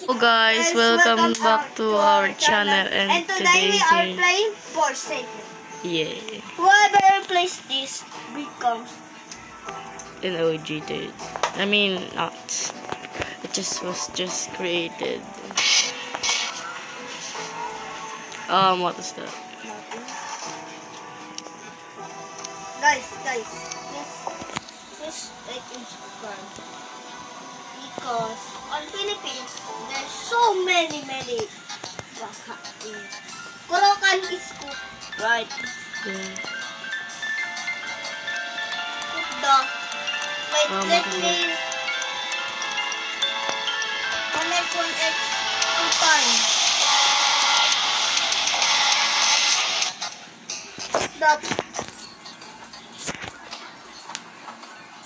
Hello guys, welcome back to our channel, and today we are playing Forsaken. yeah, Whoever plays this becomes an OG dude. I mean, not. It was just created. What is that? guys, please like and subscribe because on Philippines there's so many Kurokan is cooked, right? Yeah. Let me connect 1x 2 times.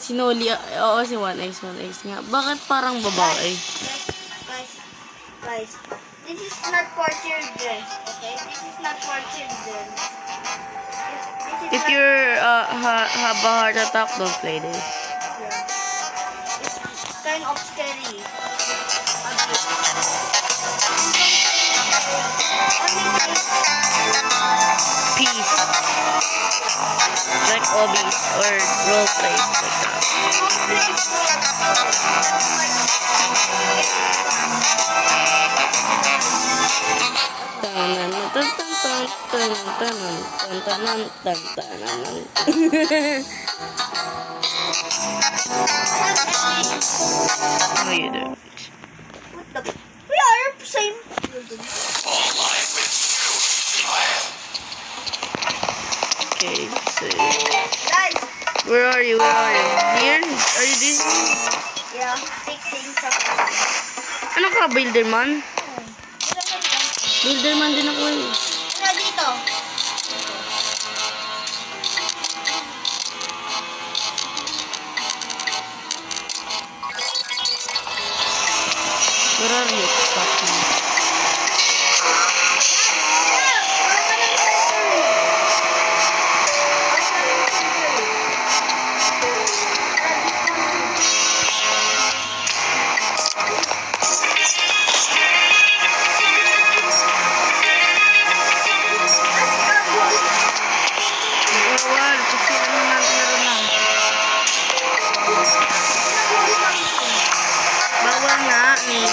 Sinuli, oo, si 1x nga. Bakit parang babae? Guys, this is not for children, okay? This is not for children. If you're have a heart attack, don't play this. Yeah. It's kind of scary. Peace. Like hobbies or role plays like that. No, you don't. We are same. Okay, so Guys. where are you? Here? Are you this? Yeah, fixing something. Ano ka, Builderman? Builderman din ako eh. Ano dito? Where are you? Stop me. Bawal, kasi ano na, meron na. Bawal nga, eh.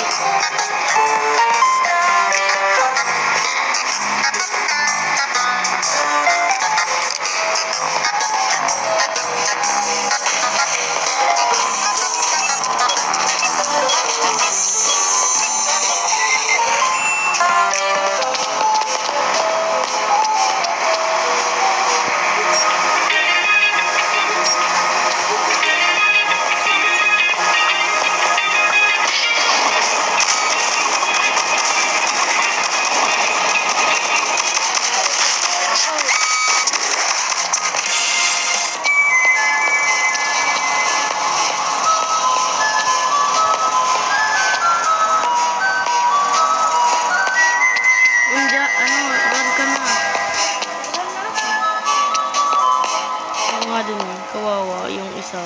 Kawawa yung isa.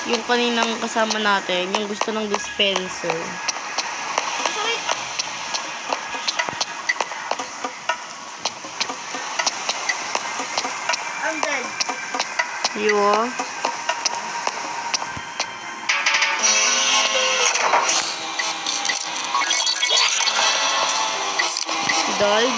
Yung kaninang kasama natin, yung gusto ng dispenser. I'm dead. You are? You died?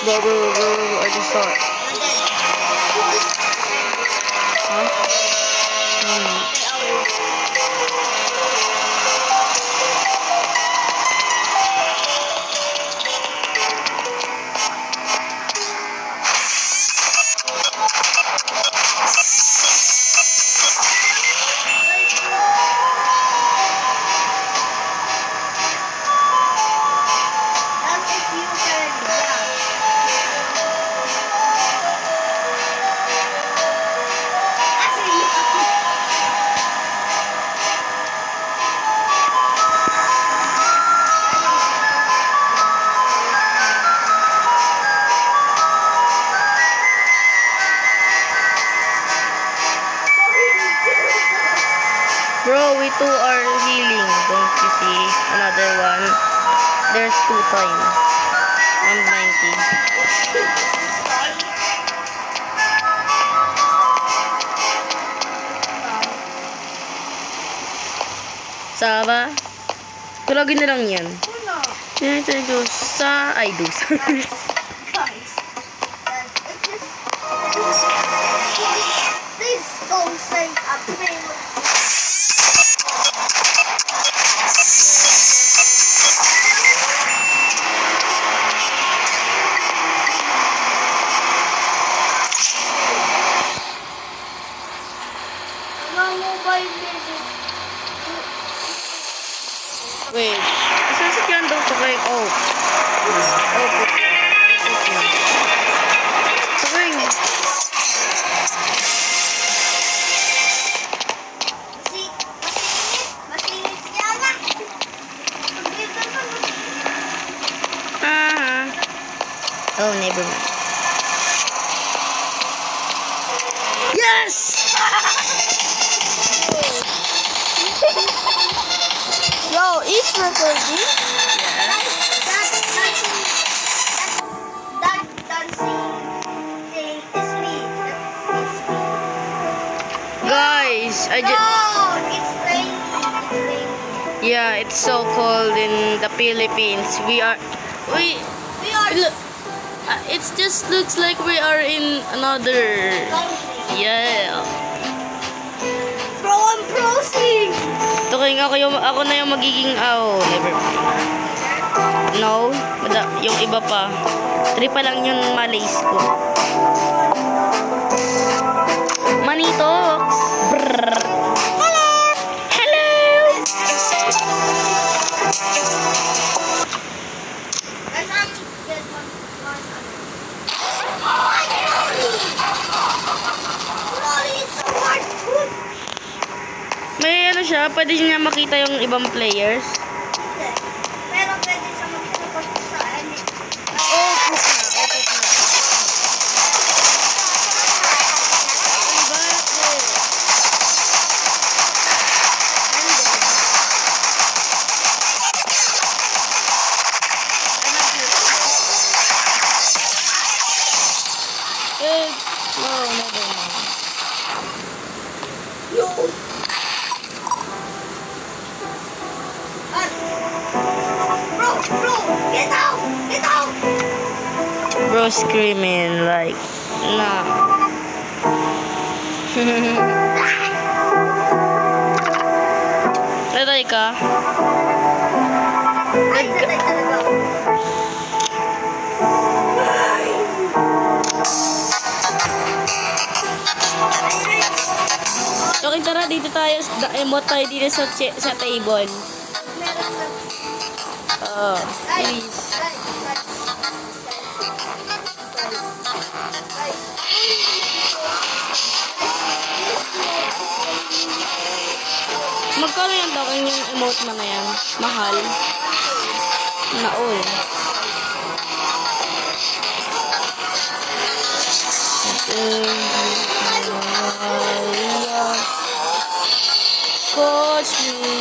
Bro, I just saw it. Huh? 2 are healing. Don't you see? Another one. There's 2 times. 190. Saba? Kulagin na lang yan. Uno. Ito dosa. Ay, dosa. Guys, please don't say a name. Mobile legends. Wait. Sasakyan daw ko kay Oak. Oak. Sabay. Masingit siya na. Oh, never mind. Yes! Yo, it's recording. Yeah. That dancing thing is me. It's me. Guys, I just... No, it's raining. It's raining. Yeah, it's so cold in the Philippines. We are... We are Look, it just looks like we are in another... country. Yeah. Bro, I'm prosing. Ito kaya ako na yung magiging... Oh, never mind. No, yung iba pa. 3 pa lang yung malays ko. Manitox! Brrr. Hello. Hello! There's one. Oh, Rolly is so hard. May ano siya, pwede niya makita yung ibang players. Pero pwede siya magpapag sa amin. Oh, put na. No, never mind. Yo. Bro, get out! Get out! Bro screaming like, nah. Natay ka? Ay, natay talaga ako. Okay, tara dito tayo. Emote tayo dito sa table. Meron na. Oh, Guys, please. Magkano yan daw yung emote mo na yan? Mahal? Na all. Coach me,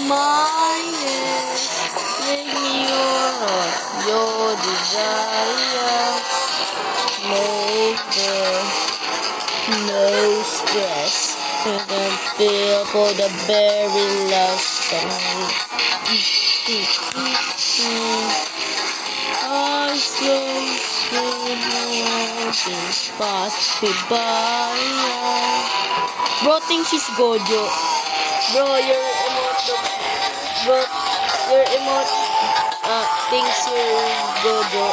my name, make me your desire, make the no stress, and then feel for the very last time. I slow this pass me by. Bro thinks she's Gojo. Bro, your emote thinks you're Gojo.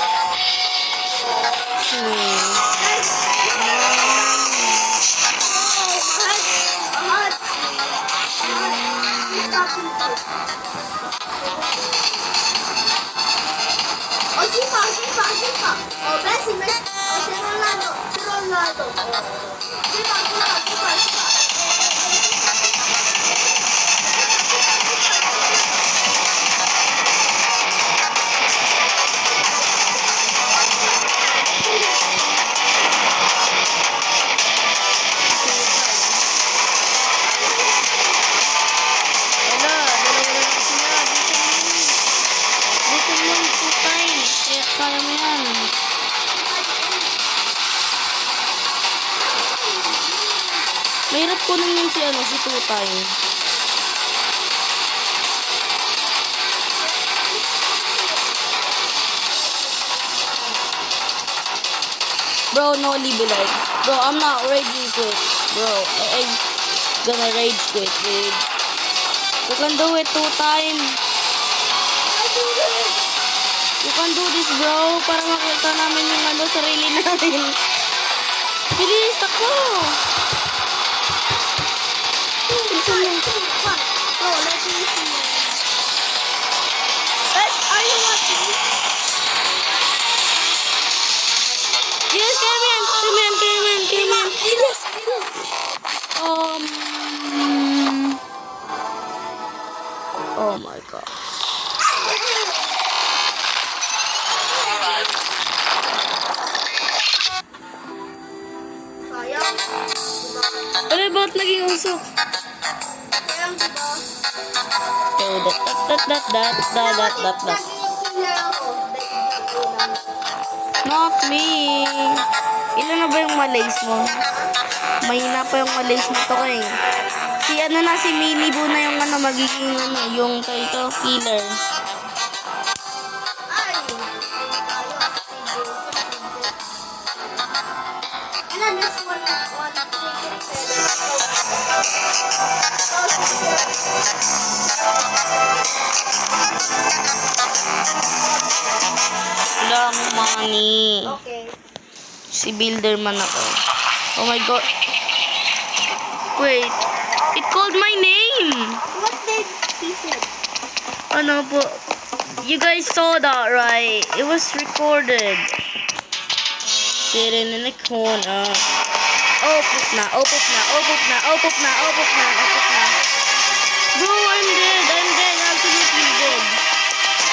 Sipa. Oh, Messi. Oh, si Ronaldo. Sipa. Kaya mo yan. Mahirap ko nung yun si Tutay. Bro, no leave like. Bro, I'm not raging quit. Bro, I gonna rage quit, dude. You can do it 2 times. You can do this, bro. Para makita namin yung sarili natin. Bilis, ako. Bilisan mo. Bro, let me see. Are you watching? Yes, came in. Yes. Oh my god. Sayang. Ano ba't naging usok? Sayang, diba? Oh, that. Not me. Ilan na ba yung malays mo? Mahina pa yung malays mo to kay. Si Mini Boo na yung magiging yung killer. Wala akong money. Okay. Si Builderman ako. Oh my god. Wait. It called my name. What did he say? Ano po? You guys saw that, right? It was recorded. Sitting in the corner. Opop na. Bro, I'm dead. Absolutely dead.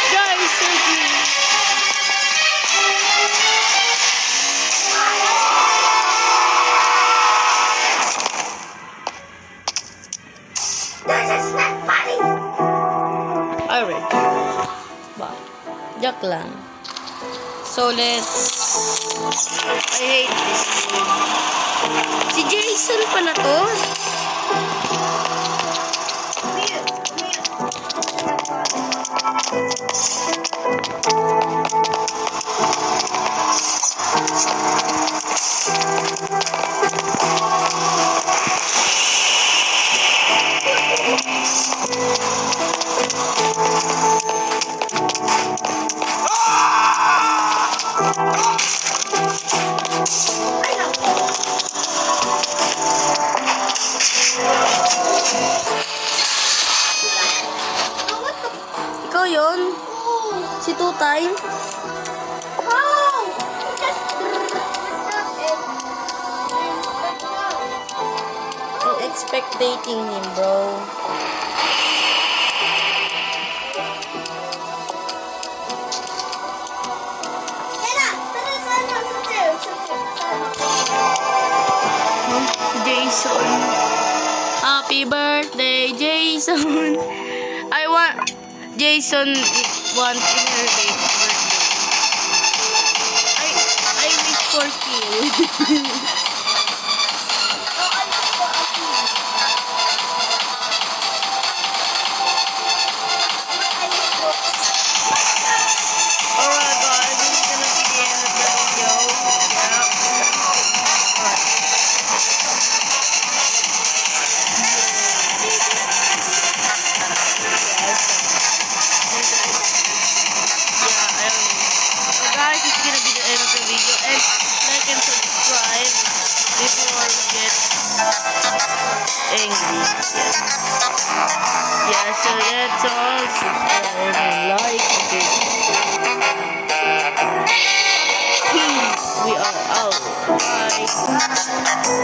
Guys, help me. This is not funny. Alright. Bye. Joke lang. So, let's... I hate this game. Si Jason pala to? Ikaw yun? Si Tutay? I'm expectating him, bro. Jason. Happy birthday, Jason. I want... Jason wants in her birthday. I wish for you. Alright guys, this is gonna be the end of the video. So guys, this is gonna be the end of the video, and like and subscribe before we get angry. Yeah, so that's all. Subscribe and like. Peace. We are out. Bye.